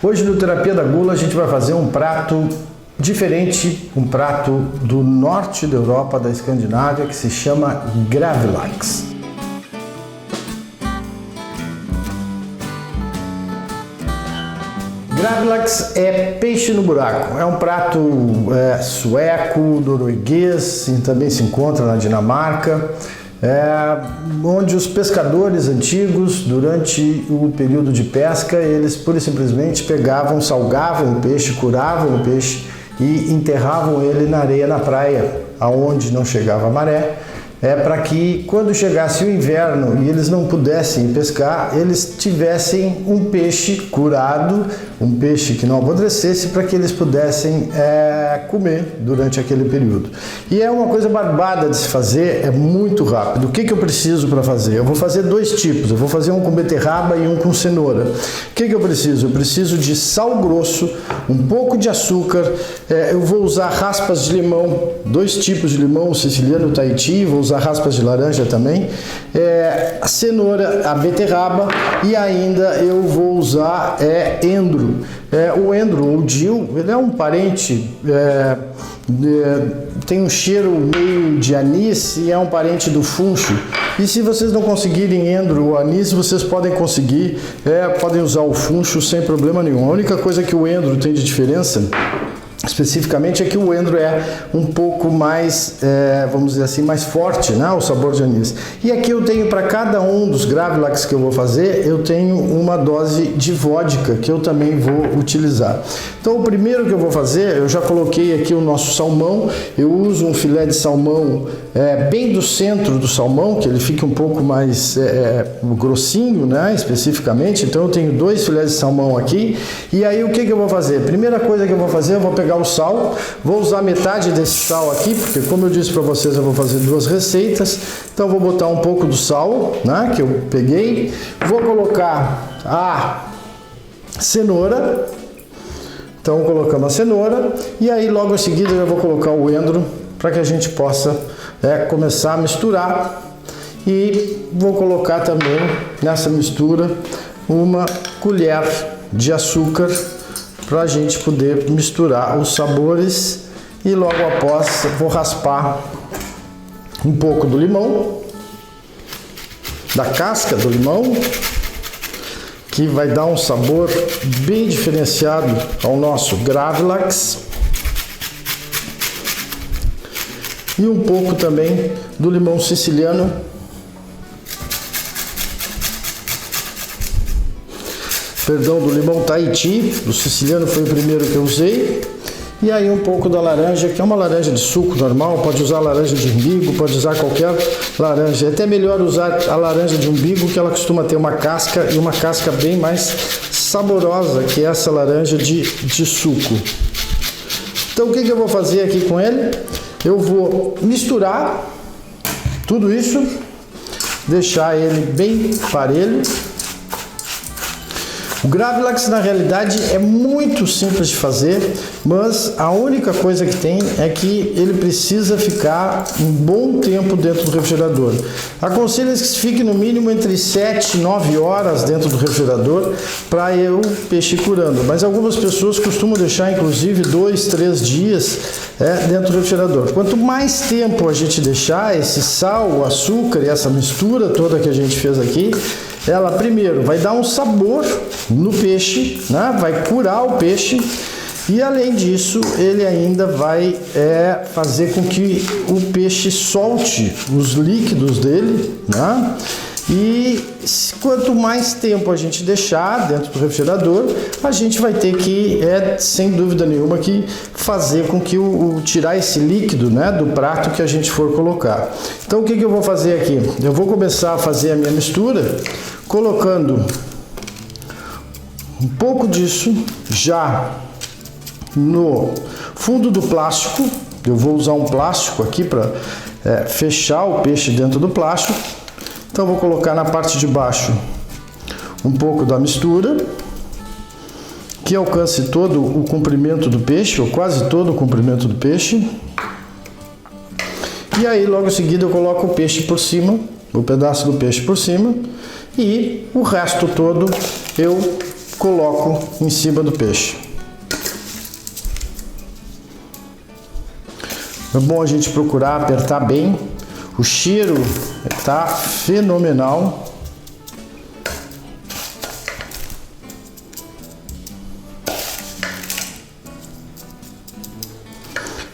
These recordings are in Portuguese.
Hoje no Terapia da Gula a gente vai fazer um prato diferente, um prato do norte da Europa, da Escandinávia, que se chama Gravlax. Gravlax é peixe no buraco, é um prato sueco, norueguês, e também se encontra na Dinamarca, onde os pescadores antigos, durante o período de pesca, eles pura e simplesmente pegavam, salgavam o peixe, curavam o peixe e enterravam ele na areia na praia, aonde não chegava a maré, para que quando chegasse o inverno e eles não pudessem pescar, eles tivessem um peixe curado, um peixe que não apodrecesse, para que eles pudessem comer durante aquele período. E é uma coisa barbada de se fazer, é muito rápido. O que eu preciso para fazer? Eu vou fazer dois tipos, eu vou fazer um com beterraba e um com cenoura. O que eu preciso? Eu preciso de sal grosso, um pouco de açúcar, eu vou usar raspas de limão, dois tipos de limão, o siciliano e o Tahiti, vou usar raspas de laranja também, a cenoura, a beterraba e ainda eu vou usar endro. O endro, ou dill, ele é um parente, tem um cheiro meio de anis e é um parente do funcho. E se vocês não conseguirem endro ou anis, vocês podem conseguir, podem usar o funcho sem problema nenhum. A única coisa que o endro tem de diferença especificamente é que o endro é um pouco mais, vamos dizer assim, mais forte, né, o sabor de anis. E aqui eu tenho, para cada um dos Gravlax que eu vou fazer, eu tenho uma dose de vodka que eu também vou utilizar. Então o primeiro que eu vou fazer, eu já coloquei aqui o nosso salmão, eu uso um filé de salmão bem do centro do salmão, que ele fique um pouco mais grossinho, né, especificamente. Então eu tenho dois filés de salmão aqui, e aí o que eu vou fazer? Primeira coisa que eu vou fazer, eu vou pegar o sal, vou usar metade desse sal aqui, porque como eu disse para vocês, eu vou fazer duas receitas, então vou botar um pouco do sal, né, que eu peguei, vou colocar a cenoura, então colocamos a cenoura, e aí logo em seguida eu vou colocar o endro, para que a gente possa começar a misturar, e vou colocar também nessa mistura uma colher de açúcar, para a gente poder misturar os sabores, e logo após vou raspar um pouco do limão, da casca do limão, que vai dar um sabor bem diferenciado ao nosso Gravlax, e um pouco também do limão siciliano, do limão Tahiti, do siciliano foi o primeiro que eu usei, e aí um pouco da laranja, que é uma laranja de suco normal, pode usar laranja de umbigo, pode usar qualquer laranja, é até melhor usar a laranja de umbigo, que ela costuma ter uma casca, e uma casca bem mais saborosa que essa laranja de suco. Então o que eu vou fazer aqui com ele? Eu vou misturar tudo isso, deixar ele bem parelho. O Gravlax, na realidade, é muito simples de fazer, mas a única coisa que tem é que ele precisa ficar um bom tempo dentro do refrigerador. Aconselho que fique no mínimo entre 7 e 9 horas dentro do refrigerador para o peixe ir curando, mas algumas pessoas costumam deixar inclusive 2, 3 dias dentro do refrigerador. Quanto mais tempo a gente deixar esse sal, o açúcar e essa mistura toda que a gente fez aqui, ela primeiro vai dar um sabor no peixe, né? Vai curar o peixe, e além disso ele ainda vai fazer com que o peixe solte os líquidos dele, né? E quanto mais tempo a gente deixar dentro do refrigerador, a gente vai ter que, sem dúvida nenhuma, que fazer com que tirar esse líquido, né, do prato que a gente for colocar. Então o que eu vou fazer aqui? Eu vou começar a fazer a minha mistura colocando um pouco disso já no fundo do plástico. Eu vou usar um plástico aqui para fechar o peixe dentro do plástico. Então vou colocar na parte de baixo um pouco da mistura, que alcance todo o comprimento do peixe, ou quase todo o comprimento do peixe. E aí logo em seguida eu coloco o peixe por cima, o pedaço do peixe por cima, e o resto todo eu coloco em cima do peixe. É bom a gente procurar apertar bem. O cheiro está fenomenal.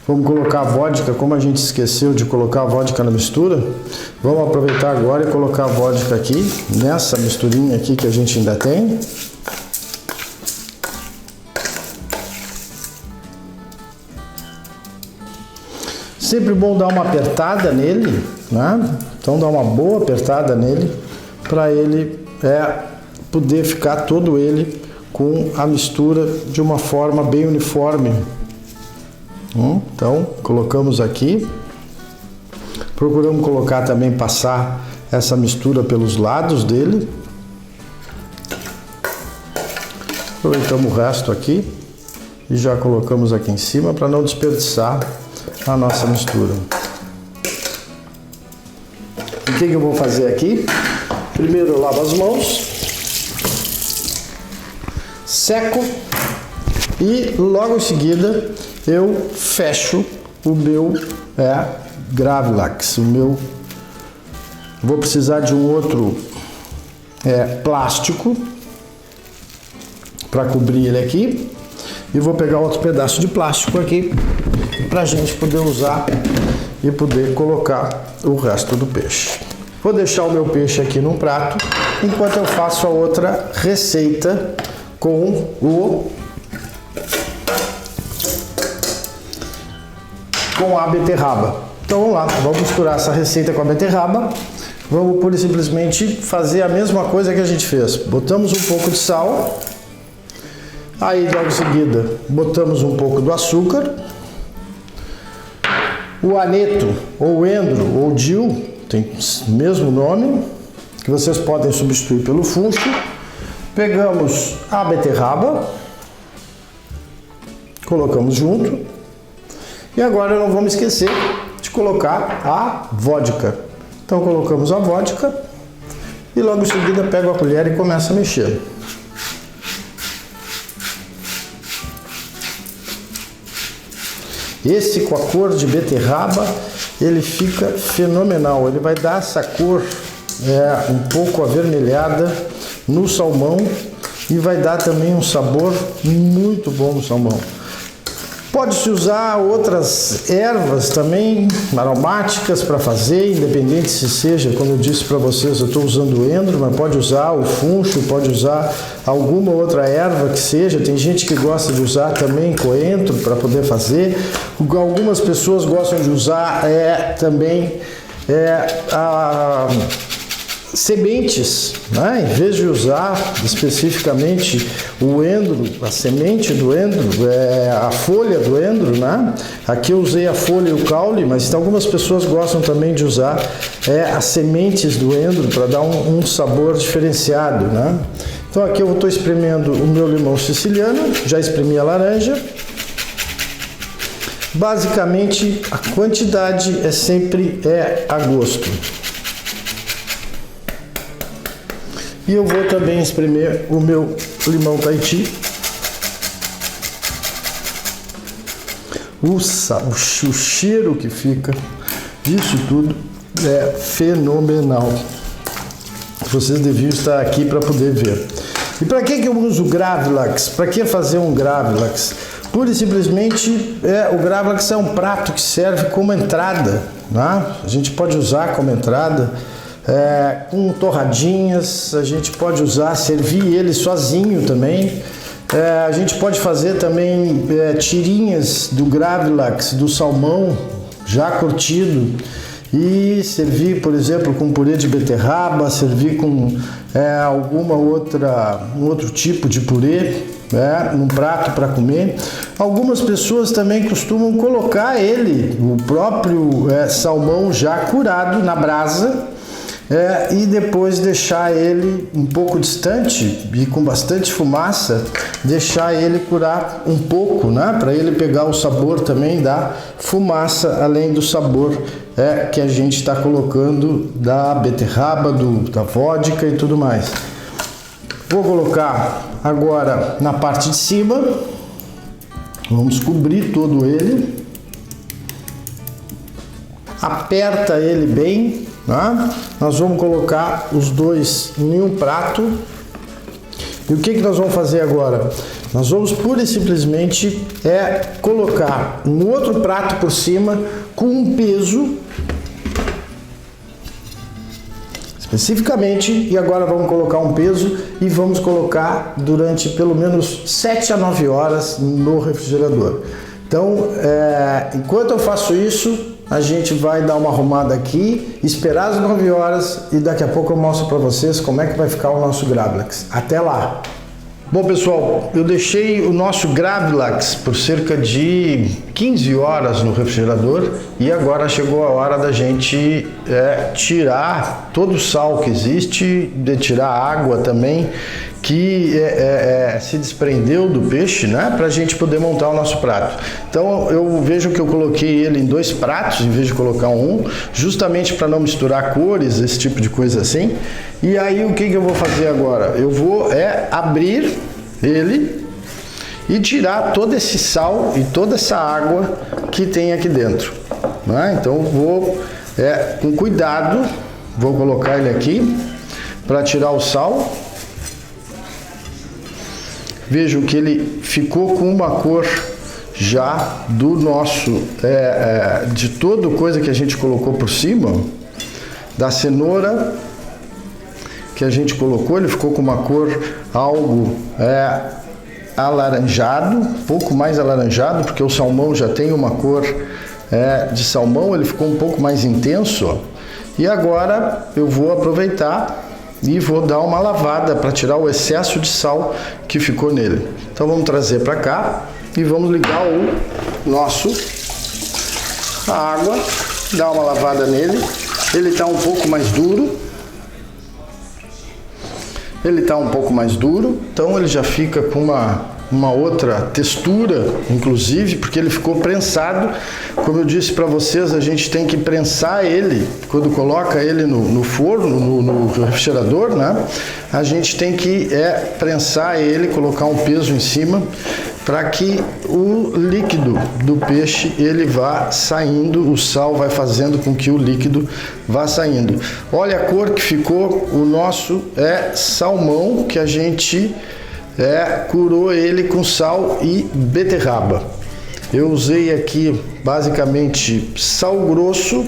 Vamos colocar a vodka, como a gente esqueceu de colocar a vodka na mistura, vamos aproveitar agora e colocar a vodka aqui, nessa misturinha aqui que a gente ainda tem. Sempre bom dar uma apertada nele, né? Então dá uma boa apertada nele, para ele poder ficar todo ele com a mistura de uma forma bem uniforme. Então, colocamos aqui, procuramos colocar também, passar essa mistura pelos lados dele. Aproveitamos o resto aqui e já colocamos aqui em cima para não desperdiçar a nossa mistura. O que eu vou fazer aqui? Primeiro eu lavo as mãos, seco e logo em seguida eu fecho o meu Gravlax. Vou precisar de um outro plástico para cobrir ele aqui, e vou pegar outro pedaço de plástico aqui para a gente poder usar e poder colocar o resto do peixe. Vou deixar o meu peixe aqui num prato enquanto eu faço a outra receita com a beterraba. Então vamos lá, vamos misturar essa receita com a beterraba. Vamos pura e simplesmente fazer a mesma coisa que a gente fez. Botamos um pouco de sal, aí logo em seguida botamos um pouco do açúcar, o aneto, ou endro, ou dill, tem o mesmo nome, que vocês podem substituir pelo funcho. Pegamos a beterraba, colocamos junto. E agora não vamos esquecer de colocar a vodka. Então colocamos a vodka e logo em seguida pego a colher e começo a mexer. Esse com a cor de beterraba, ele fica fenomenal. Ele vai dar essa cor um pouco avermelhada no salmão e vai dar também um sabor muito bom no salmão. Pode-se usar outras ervas também, aromáticas para fazer, independente se seja, como eu disse para vocês, eu estou usando o endro, mas pode usar o funcho, pode usar alguma outra erva que seja. Tem gente que gosta de usar também coentro para poder fazer. Algumas pessoas gostam de usar também sementes, né? Em vez de usar especificamente o endro, a semente do endro, a folha do endro, né? Aqui eu usei a folha e o caule, mas algumas pessoas gostam também de usar as sementes do endro para dar um sabor diferenciado, né? Então aqui eu estou espremendo o meu limão siciliano, já espremi a laranja. Basicamente a quantidade sempre a gosto. E eu vou também espremer o meu limão Tahiti. O cheiro que fica disso tudo é fenomenal. Vocês deviam estar aqui para poder ver. E para que eu uso o Gravlax? Para que fazer um Gravlax? Pura e simplesmente, o Gravlax é um prato que serve como entrada, né? A gente pode usar como entrada. Com torradinhas, a gente pode usar, servir ele sozinho também. A gente pode fazer também tirinhas do Gravlax, do salmão já curtido, e servir, por exemplo, com purê de beterraba, servir com um outro tipo de purê, num prato para comer. Algumas pessoas também costumam colocar o próprio salmão já curado na brasa, e depois deixar ele um pouco distante e com bastante fumaça, deixar ele curar um pouco, né? Para ele pegar o sabor também da fumaça, além do sabor que a gente está colocando da beterraba, da vodka e tudo mais. Vou colocar agora na parte de cima. Vamos cobrir todo ele. Aperta ele bem, tá? Nós vamos colocar os dois em um prato. E o que nós vamos fazer agora? Nós vamos pura e simplesmente colocar um outro prato por cima com um peso especificamente, e agora vamos colocar um peso e vamos colocar durante pelo menos 7 a 9 horas no refrigerador. Então, enquanto eu faço isso, a gente vai dar uma arrumada aqui, esperar as 9 horas e daqui a pouco eu mostro para vocês como é que vai ficar o nosso Gravlax. Até lá! Bom, pessoal, eu deixei o nosso Gravlax por cerca de 15 horas no refrigerador e agora chegou a hora da gente tirar todo o sal que existe, de tirar a água também que se desprendeu do peixe, né, para a gente poder montar o nosso prato. Então eu vejo que eu coloquei ele em 2 pratos em vez de colocar um, justamente para não misturar cores, esse tipo de coisa assim. E aí o que eu vou fazer agora? Eu vou abrir ele e tirar todo esse sal e toda essa água que tem aqui dentro, né? Então eu vou com cuidado, vou colocar ele aqui para tirar o sal. Vejo que ele ficou com uma cor já do nosso, de toda coisa que a gente colocou por cima, da cenoura que a gente colocou, ele ficou com uma cor algo alaranjado, um pouco mais alaranjado, porque o salmão já tem uma cor de salmão, ele ficou um pouco mais intenso, ó. E agora eu vou aproveitar e vou dar uma lavada para tirar o excesso de sal que ficou nele. Então vamos trazer para cá e vamos ligar a água, dar uma lavada nele. Ele está um pouco mais duro. Então ele já fica com uma outra textura, inclusive, porque ele ficou prensado. Como eu disse para vocês, a gente tem que prensar ele, quando coloca ele no forno, no refrigerador, né? A gente tem que prensar ele, colocar um peso em cima, para que o líquido do peixe ele vá saindo, o sal vai fazendo com que o líquido vá saindo. Olha a cor que ficou o nosso salmão, que a gente curou ele com sal e beterraba. Eu usei aqui basicamente sal grosso,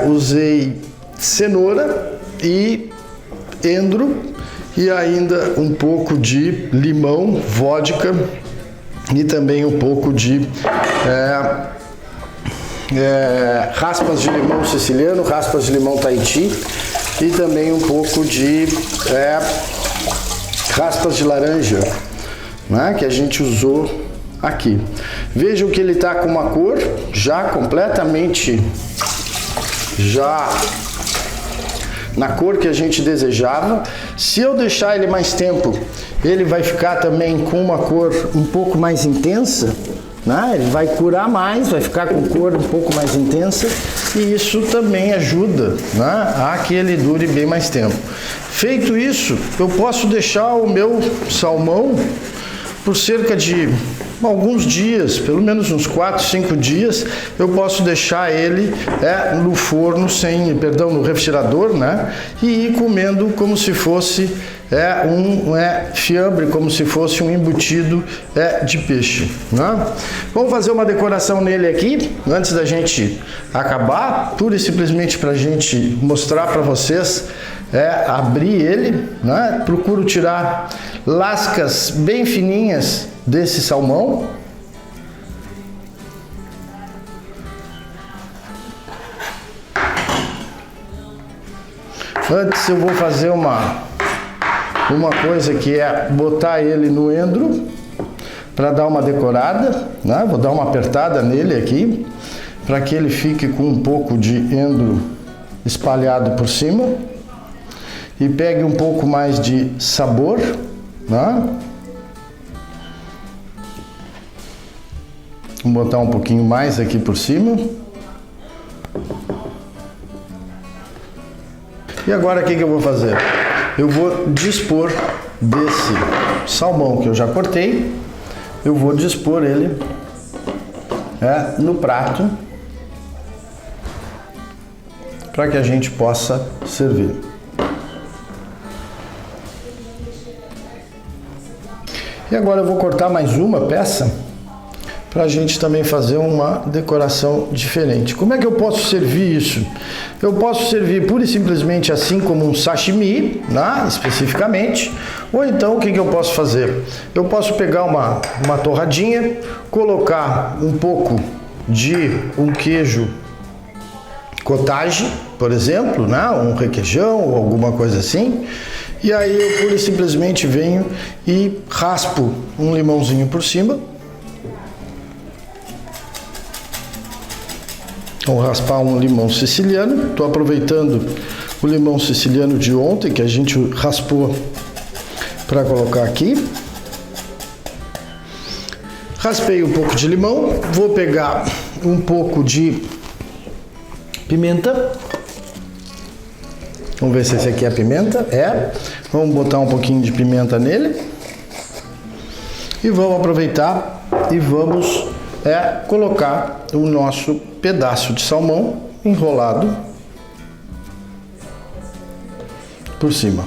usei cenoura e endro e ainda um pouco de limão, vodka e também um pouco de raspas de limão siciliano, raspas de limão Tahiti e também um pouco de raspas de laranja, né, que a gente usou aqui. Vejam que ele está com uma cor já completamente na cor que a gente desejava. Se eu deixar ele mais tempo, ele vai ficar também com uma cor um pouco mais intensa, né? Ele vai curar mais, vai ficar com cor um pouco mais intensa e isso também ajuda, né, a que ele dure bem mais tempo. Feito isso, eu posso deixar o meu salmão por cerca de alguns dias, pelo menos uns 4, 5 dias, eu posso deixar ele no forno, no refrigerador, né? E ir comendo como se fosse fiambre, como se fosse um embutido de peixe, né? Vamos fazer uma decoração nele aqui, antes da gente acabar, pura e simplesmente para a gente mostrar para vocês, abrir ele, né? Procuro tirar lascas bem fininhas desse salmão. Antes eu vou fazer uma coisa que é botar ele no endro para dar uma decorada, né? Vou dar uma apertada nele aqui para que ele fique com um pouco de endro espalhado por cima e pegue um pouco mais de sabor, né? Vou botar um pouquinho mais aqui por cima. E agora o que eu vou fazer? eu vou dispor desse salmão que eu já cortei, eu vou dispor ele no prato para que a gente possa servir. E agora eu vou cortar mais uma peça para a gente também fazer uma decoração diferente. Como é que eu posso servir isso? Eu posso servir pura e simplesmente assim como um sashimi, né, especificamente, ou então o que eu posso fazer? Eu posso pegar uma torradinha, colocar um pouco de um queijo cottage, por exemplo, né, um requeijão ou alguma coisa assim, e aí eu pura e simplesmente venho e raspo um limãozinho por cima. Vou raspar um limão siciliano. Estou aproveitando o limão siciliano de ontem que a gente raspou para colocar aqui. Raspei um pouco de limão. Vou pegar um pouco de pimenta. Vamos ver se esse aqui é pimenta. Vamos botar um pouquinho de pimenta nele. E vamos aproveitar e vamos colocar o nosso pedaço de salmão enrolado por cima.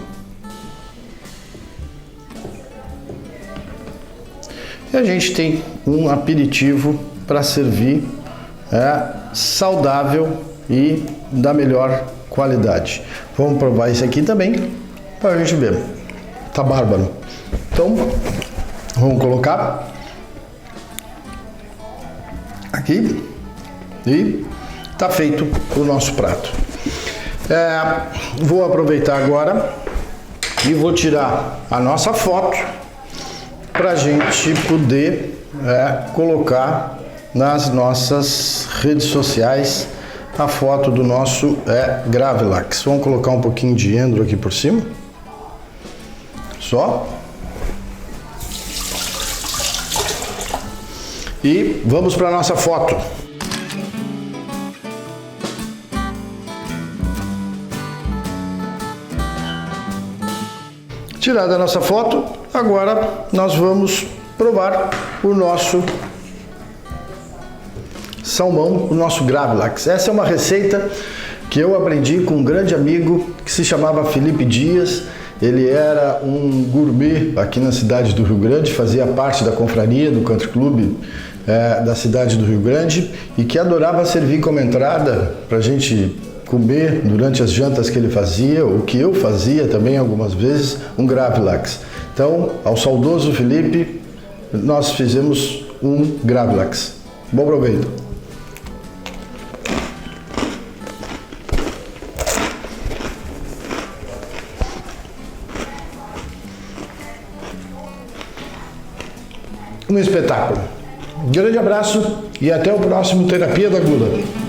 E a gente tem um aperitivo para servir saudável e da melhor qualidade. Vamos provar esse aqui também para a gente ver. Tá bárbaro. Então, vamos colocar aqui e tá feito o nosso prato. Vou aproveitar agora e vou tirar a nossa foto para a gente poder colocar nas nossas redes sociais a foto do nosso Gravlax. Vamos colocar um pouquinho de endro aqui por cima, só. E vamos para a nossa foto. Tirada a nossa foto, agora nós vamos provar o nosso salmão, o nosso Gravlax. Essa é uma receita que eu aprendi com um grande amigo que se chamava Felipe Dias. Ele era um gourmet aqui na cidade do Rio Grande, fazia parte da confraria do Country Club da cidade do Rio Grande e que adorava servir como entrada para a gente comer durante as jantas que ele fazia, o que eu fazia também algumas vezes, um Gravlax. Então, ao saudoso Felipe, nós fizemos um Gravlax. Bom proveito! Um espetáculo. Grande abraço e até o próximo Terapia da Gula.